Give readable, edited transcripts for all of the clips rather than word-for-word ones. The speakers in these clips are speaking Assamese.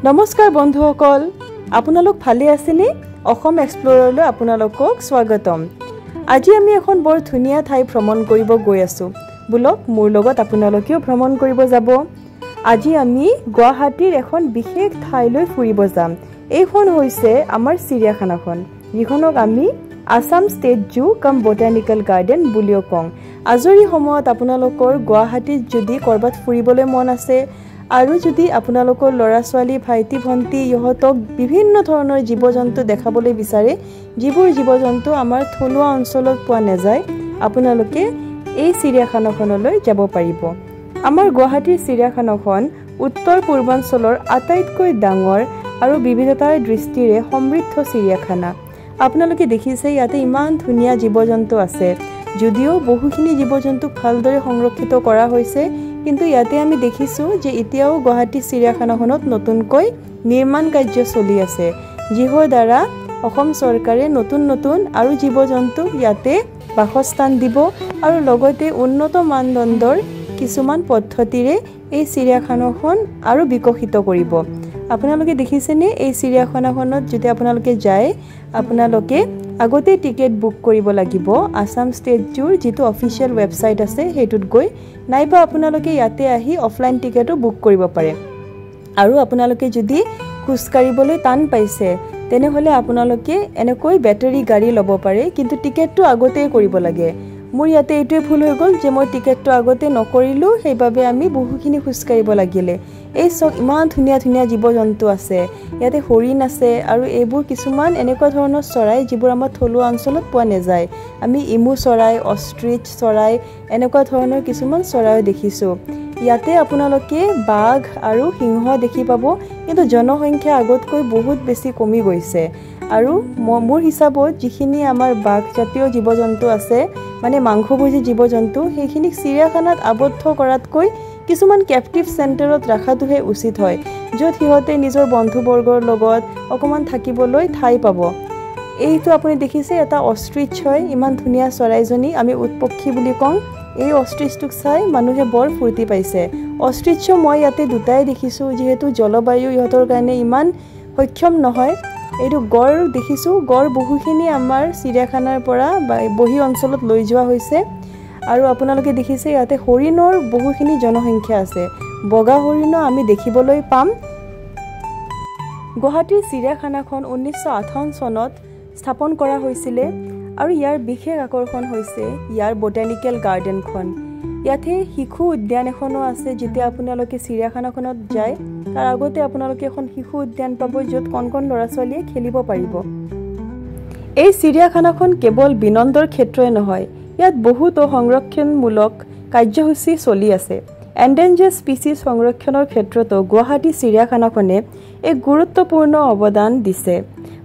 নমস্কাৰ বন্ধুসকল, আপোনালোক ভালে আছেনে? অসম এক্সপ্লৰলৈ আপোনালোকক স্বাগতম। আজি আমি এখন বৰ ধুনীয়া ঠাই ভ্ৰমণ কৰিব গৈ আছো। বুলক মোৰ লগত আপোনালোকেও ভ্ৰমণ কৰিব যাব। আজি আমি গুৱাহাটীৰ এখন বিশেষ ঠাইলৈ ফুৰিব যাম। এইখন হৈছে আমাৰ চিৰিয়াখানাখন, যিখনক আমি আসাম ষ্টেট জু কাম বটানিকেল গাৰ্ডেন বুলিও কওঁ। আজৰি সময়ত আপোনালোকৰ গুৱাহাটীত যদি কৰবাত ফুৰিবলৈ মন আছে আৰু যদি আপোনালোকৰ ল'ৰা ছোৱালী ভাইটি ভণ্টি ইহঁতক বিভিন্ন ধৰণৰ জীৱ-জন্তু দেখাবলৈ বিচাৰে, যিবোৰ জীৱ-জন্তু আমাৰ থলুৱা অঞ্চলত পোৱা নাযায়, আপোনালোকে এই চিৰিয়াখানাখনলৈ যাব পাৰিব। আমাৰ গুৱাহাটীৰ চিৰিয়াখানাখন উত্তৰ পূৰ্বাঞ্চলৰ আটাইতকৈ ডাঙৰ আৰু বিবিধতাৰ দৃষ্টিৰে সমৃদ্ধ চিৰিয়াখানা। আপোনালোকে দেখিছে ইয়াতে ইমান ধুনীয়া জীৱ-জন্তু আছে। যদিও বহুখিনি জীৱ-জন্তুক ভালদৰে সংৰক্ষিত কৰা হৈছে, কিন্তু ইয়াতে আমি দেখিছোঁ যে এতিয়াও গুৱাহাটী চিৰিয়াখানাখনত নতুনকৈ নিৰ্মাণ কাৰ্য চলি আছে, যিহৰ দ্বাৰা অসম চৰকাৰে নতুন আৰু জীৱ-জন্তুক ইয়াতে বাসস্থান দিব আৰু লগতে উন্নত মানদণ্ডৰ কিছুমান পদ্ধতিৰে এই চিৰিয়াখানাখন আৰু বিকশিত কৰিব। আপোনালোকে দেখিছেনে এই চিৰিয়াখানাখনত যদি আপোনালোকে যায়, আপোনালোকে আগতে টিকেট বুক কৰিব লাগিব আসাম ষ্টেট জুৰ যিটো অফিচিয়েল ৱেবছাইট আছে সেইটোত গৈ, নাইবা আপোনালোকে ইয়াতে আহি অফলাইন টিকেটো বুক কৰিব পাৰে। আৰু আপোনালোকে যদি খোজকাঢ়িবলৈ টান পাইছে, তেনেহ'লে আপোনালোকে এনেকৈ বেটাৰী গাড়ী ল'ব পাৰে, কিন্তু টিকেটটো আগতেই কৰিব লাগে। মোৰ ইয়াতে এইটোৱে ভুল হৈ গ'ল যে মই টিকেটটো আগতে নকৰিলোঁ, সেইবাবে আমি বহুখিনি খোজকাঢ়িব লাগিলে। এই চব ইমান ধুনীয়া জীৱ-জন্তু আছে, ইয়াতে হৰিণ আছে আৰু এইবোৰ কিছুমান এনেকুৱা ধৰণৰ চৰাই যিবোৰ আমাৰ থলুৱা অঞ্চলত পোৱা নাযায়। আমি ইমু চৰাই, অষ্ট্ৰিচ চৰাই, এনেকুৱা ধৰণৰ কিছুমান চৰাইও দেখিছোঁ। ইয়াতে আপোনালোকে বাঘ আৰু সিংহ দেখি পাব, কিন্তু জনসংখ্যা আগতকৈ বহুত বেছি কমি গৈছে। আৰু মোৰ হিচাপত যিখিনি আমাৰ বাঘ জাতীয় জীৱ-জন্তু আছে, মানে মাংসভোজী জীৱ-জন্তু, সেইখিনিক চিৰিয়াখানাত আবদ্ধ কৰাতকৈ কিছুমান কেপটিভ চেণ্টাৰত ৰখাটোহে উচিত হয়, য'ত সিহঁতে নিজৰ বন্ধুবৰ্গৰ লগত অকণমান থাকিবলৈ ঠাই পাব। এইটো আপুনি দেখিছে এটা অষ্ট্ৰিচ হয়, ইমান ধুনীয়া চৰাইজনী, আমি উটপক্ষী বুলি কওঁ। এই অষ্ট্ৰিচটোক চাই মানুহে বৰ ফূৰ্তি পাইছে। অষ্ট্ৰিচো মই ইয়াতে দুটাই দেখিছোঁ, যিহেতু জলবায়ু ইহঁতৰ কাৰণে ইমান সক্ষম নহয়। এইটো গড় দেখিছোঁ, গড় বহুখিনি আমাৰ চিৰিয়াখানাৰ পৰা বহি অঞ্চলত লৈ যোৱা হৈছে। আৰু আপোনালোকে দেখিছে ইয়াতে হৰিণৰ বহুখিনি জনসংখ্যা আছে, বগা হৰিণো আমি দেখিবলৈ পাম। গুৱাহাটীৰ চিৰিয়াখানাখন 1958 চনত স্থাপন কৰা হৈছিলে আৰু ইয়াৰ বিশেষ আকৰ্ষণ হৈছে ইয়াৰ বটানিকেল গাৰ্ডেনখন। ইয়াতে শিশু উদ্যান এখনো আছে। যেতিয়া আপোনালোকে চিৰিয়াখানাখনত যায়, তাৰ আগতে আপোনালোকে এখন শিশু উদ্যান পাব, য'ত কণ ল'ৰা ছোৱালীয়ে খেলিব পাৰিব। এই চিৰিয়াখানাখন কেৱল বিনন্দৰ ক্ষেত্ৰই নহয়, ইয়াত বহুতো সংৰক্ষণমূলক কাৰ্যসূচী চলি আছে। এণ্ডেঞ্জাৰ্ড স্পিচিছ সংৰক্ষণৰ ক্ষেত্ৰতো গুৱাহাটী চিৰিয়াখানাখনে এক গুৰুত্বপূৰ্ণ অৱদান দিছে।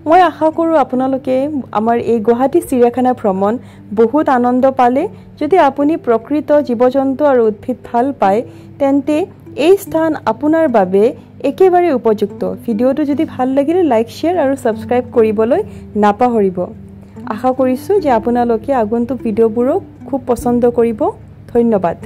মই আশা কৰোঁ আপোনালোকে আমাৰ এই গুৱাহাটী চিৰিয়াখানা ভ্ৰমণ বহুত আনন্দ পালে। যদি আপুনি প্ৰকৃত জীৱ-জন্তু আৰু উদ্ভিদ ভাল পায়, তেন্তে এই স্থান আপোনাৰ বাবে একেবাৰে উপযুক্ত। ভিডিঅ'টো যদি ভাল লাগিলে লাইক, শ্বেয়াৰ আৰু ছাবস্ক্ৰাইব কৰিবলৈ নাপাহৰিব। আশা কৰিছোঁ যে আপোনালোকে আগন্তুক ভিডিঅ'বোৰক খুব পচন্দ কৰিব। ধন্যবাদ।